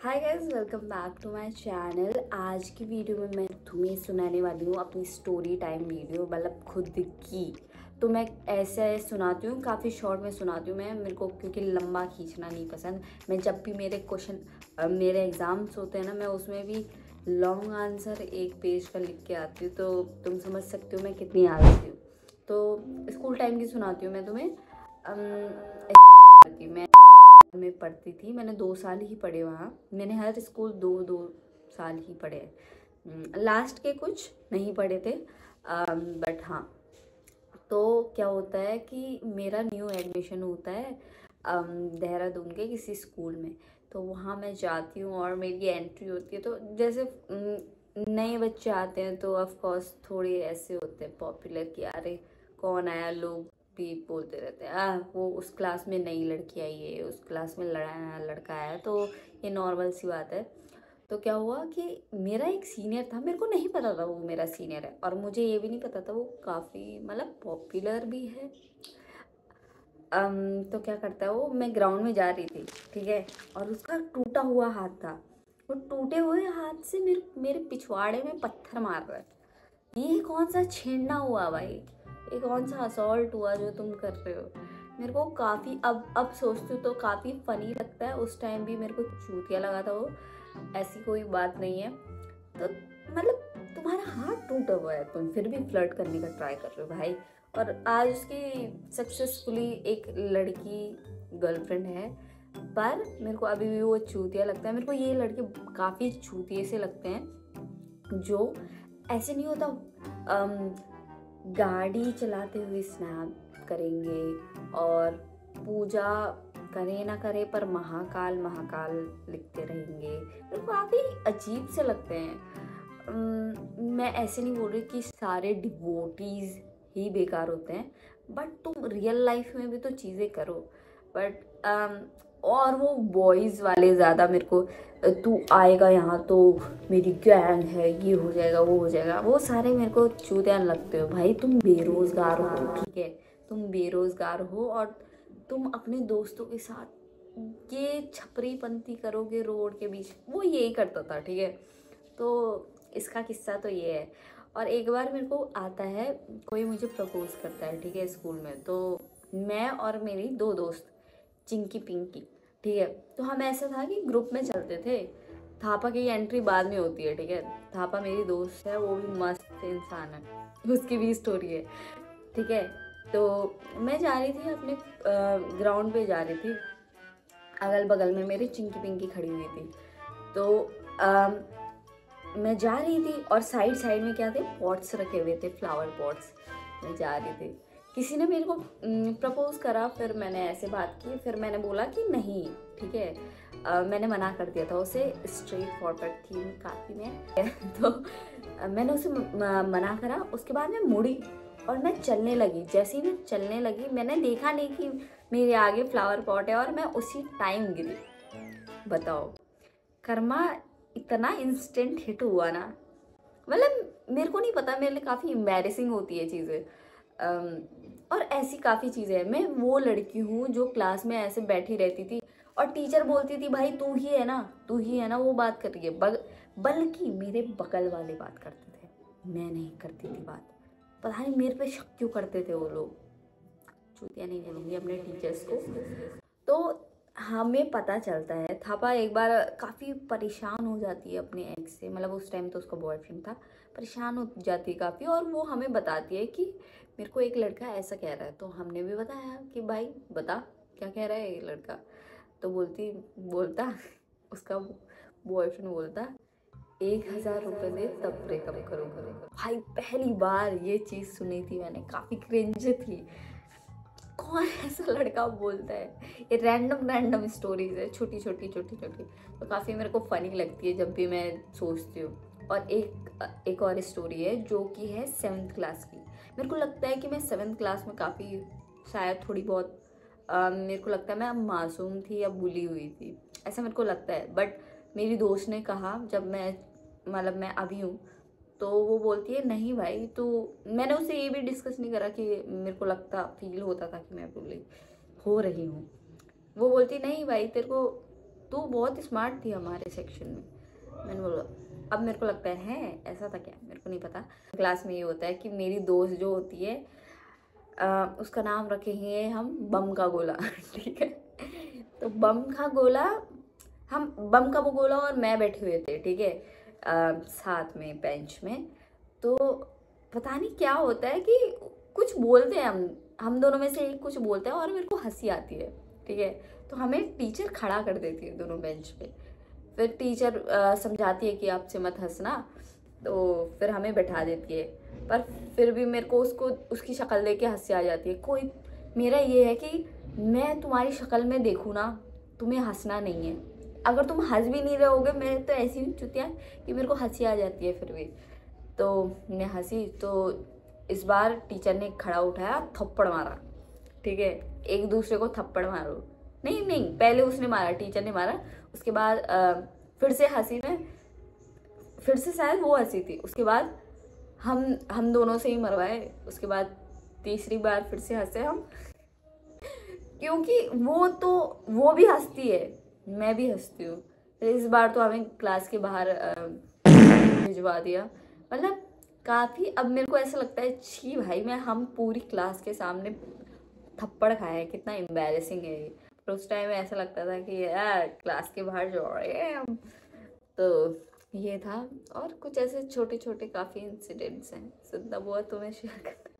Hi guys, welcome back to my channel. आज की video में मैं तुम्हें सुनाने वाली हूँ अपनी स्टोरी टाइम वीडियो, मतलब खुद की। तो मैं ऐसे सुनाती हूँ, काफ़ी शॉर्ट में सुनाती हूँ मैं, मेरे को क्योंकि लंबा खींचना नहीं पसंद। मैं जब भी मेरे एग्ज़ाम्स होते हैं ना, मैं उसमें भी लॉन्ग आंसर एक पेज का लिख के आती हूँ, तो तुम समझ सकते हो मैं कितनी आलसी हूँ। तो स्कूल टाइम की सुनाती हूँ मैं तुम्हें। मैं में पढ़ती थी, मैंने 2 साल ही पढ़े वहाँ। मैंने हर स्कूल दो दो साल ही पढ़े, लास्ट के कुछ नहीं पढ़े थे। बट हाँ, तो क्या होता है कि मेरा न्यू एडमिशन होता है देहरादून के किसी स्कूल में। तो वहाँ मैं जाती हूँ और मेरी एंट्री होती है। तो जैसे नए बच्चे आते हैं तो ऑफ कोर्स थोड़े ऐसे होते हैं पॉपुलर कि अरे कौन आया, लोग भी बोलते रहते हैं वो उस क्लास में नई लड़की आई है, उस क्लास में लड़का आया। तो ये नॉर्मल सी बात है। तो क्या हुआ कि मेरा एक सीनियर था, मेरे को नहीं पता था वो मेरा सीनियर है, और मुझे ये भी नहीं पता था वो काफ़ी मतलब पॉपुलर भी है। तो क्या करता है वो, मैं ग्राउंड में जा रही थी, ठीक है, और उसका टूटा हुआ हाथ था। वो टूटे हुए हाथ से मेरे मेरे पिछवाड़े में पत्थर मार रहा है। ये कौन सा छेड़ना हुआ भाई, ये कौन सा असॉल्ट हुआ जो तुम कर रहे हो। मेरे को काफ़ी, अब सोचती हूँ तो काफ़ी फनी लगता है। उस टाइम भी मेरे को चूतिया लगा था वो, ऐसी कोई बात नहीं है। तो मतलब तुम्हारा हाथ टूटा हुआ है, तुम फिर भी फ्लर्ट करने का ट्राई कर रहे हो भाई। और आज उसकी सक्सेसफुली एक लड़की गर्लफ्रेंड है, पर मेरे को अभी भी वो चूतिया लगता है। मेरे को ये लड़के काफ़ी चूतिए से लगते हैं जो ऐसे नहीं होता, गाड़ी चलाते हुए स्नैप करेंगे और पूजा करे ना करे पर महाकाल महाकाल लिखते रहेंगे। मेरे को काफ़ी अजीब से लगते हैं। मैं ऐसे नहीं बोल रही कि सारे डिवोटीज ही बेकार होते हैं, बट तुम रियल लाइफ में भी तो चीज़ें करो। बट और वो बॉयज़ वाले ज़्यादा मेरे को, तू आएगा यहाँ तो मेरी गैंग है, ये हो जाएगा वो हो जाएगा, वो सारे मेरे को चूतिया लगते हो। भाई तुम बेरोज़गार हो, ठीक है, तुम बेरोज़गार हो और तुम अपने दोस्तों के साथ ये छपरीपंती करोगे रोड के बीच। वो यही करता था, ठीक है। तो इसका किस्सा तो ये है। और एक बार मेरे को आता है, कोई मुझे प्रपोज करता है, ठीक है, स्कूल में। तो मैं और मेरी 2 दोस्त, चिंकी पिंकी, ठीक है, तो हम ऐसा था कि ग्रुप में चलते थे। थापा की एंट्री बाद में होती है, ठीक है। थापा मेरी दोस्त है, वो भी मस्त इंसान है, उसकी भी स्टोरी है, ठीक है। तो मैं जा रही थी अपने ग्राउंड पे जा रही थी, अगल बगल में मेरी चिंकी पिंकी खड़ी हुई थी। तो मैं जा रही थी और साइड साइड में क्या थे, पॉट्स रखे हुए थे, फ्लावर पॉट्स। मैं जा रही थी, किसी ने मेरे को प्रपोज करा, फिर मैंने ऐसे बात की, फिर मैंने बोला कि नहीं, ठीक है। मैंने मना कर दिया था उसे, स्ट्रेट फॉरवर्ड थी काफ़ी मैं तो मैंने उसे मना करा। उसके बाद मैं मुड़ी और मैं चलने लगी। जैसे ही मैं चलने लगी, मैंने देखा नहीं कि मेरे आगे फ्लावर पॉट है और मैं उसी टाइम गिरी। बताओ, कर्मा इतना इंस्टेंट हिट हुआ ना, मतलब मेरे को नहीं पता, मेरे लिए काफ़ी एम्बैरेसिंग होती है चीज़ें। और ऐसी काफ़ी चीज़ें हैं। मैं वो लड़की हूँ जो क्लास में ऐसे बैठी रहती थी और टीचर बोलती थी भाई तू ही है ना, तू ही है ना वो बात कर रही है, बल्कि मेरे बगल वाले बात करते थे, मैं नहीं करती थी बात। पता नहीं मेरे पे शक क्यों करते थे वो लोग। चूतिया नहीं बोलूँगी अपने टीचर्स को। तो हमें पता चलता है, थापा एक बार काफ़ी परेशान हो जाती है अपने एक्स से, मतलब उस टाइम तो उसका बॉयफ्रेंड था, परेशान हो जाती है काफ़ी, और वो हमें बताती है कि मेरे को एक लड़का ऐसा कह रहा है। तो हमने भी बताया कि भाई बता क्या कह रहा है ये लड़का। तो बोलता उसका बॉयफ्रेंड बोलता 1000 रुपये दे तब ब्रेकअप करूँगा। भाई पहली बार ये चीज़ सुनी थी मैंने, काफ़ी क्रिंज थी। कौन ऐसा लड़का बोलता है, ये रैंडम रैंडम स्टोरीज है, छोटी छोटी छोटी छोटी, तो काफ़ी मेरे को फनी लगती है जब भी मैं सोचती हूँ। और एक और स्टोरी है जो कि है 7th क्लास की। मेरे को लगता है कि मैं 7th क्लास में काफ़ी, शायद थोड़ी बहुत, मेरे को लगता है मैं मासूम थी या बुली हुई थी, ऐसा मेरे को लगता है। बट मेरी दोस्त ने कहा, जब मैं अभी हूँ, तो वो बोलती है नहीं भाई, तो मैंने उससे ये भी डिस्कस नहीं करा कि मेरे को फील होता था कि मैं बुली हो रही हूँ। वो बोलती नहीं भाई, तेरे को तू बहुत स्मार्ट थी हमारे सेक्शन में। मैंने बोला, अब मेरे को लगता है ऐसा था क्या, मेरे को नहीं पता। क्लास में ये होता है कि मेरी दोस्त जो होती है उसका नाम रखेंगे हम बम का गोला। ठीक है, तो बम का गोला, हम बम का वो गोला और मैं बैठे हुए थे, ठीक है, साथ में बेंच में। तो पता नहीं क्या होता है कि कुछ बोलते हैं हम दोनों में से एक कुछ बोलता है और मेरे को हंसी आती है, ठीक है। तो हमें टीचर खड़ा कर देती है दोनों बेंच पे। फिर टीचर समझाती है कि आपसे मत हंसना, तो फिर हमें बैठा देती है। पर फिर भी मेरे को उसको उसकी शक्ल देख के हंसी आ जाती है। कोई, मेरा ये है कि मैं तुम्हारी शक्ल में देखूँ ना, तुम्हें हंसना नहीं है। अगर तुम हंस भी नहीं रहोगे, मैं तो ऐसी हूँ चुतिया कि मेरे को हंसी आ जाती है फिर भी। तो मैं हंसी, तो इस बार टीचर ने खड़ा उठाया, थप्पड़ मारा, ठीक है। एक दूसरे को थप्पड़ मारो, नहीं नहीं, पहले उसने मारा, टीचर ने मारा। उसके बाद फिर से हंसी में, फिर से शायद वो हंसी थी। उसके बाद हम दोनों से ही मरवाए। उसके बाद तीसरी बार फिर से हंसे हम, क्योंकि वो भी हंसती है, मैं भी हंसती हूँ। फिर इस बार तो हमें क्लास के बाहर भिजवा दिया। मतलब काफ़ी, अब मेरे को ऐसा लगता है छी भाई, हम पूरी क्लास के सामने थप्पड़ खाए, कितना एम्बैरेसिंग है ये। पर उस टाइम ऐसा लगता था कि यार क्लास के बाहर जो रहे हैं हम। तो ये था, और कुछ ऐसे छोटे छोटे काफ़ी इंसिडेंट्स हैं, सुनना हुआ तो मैं शेयर करता।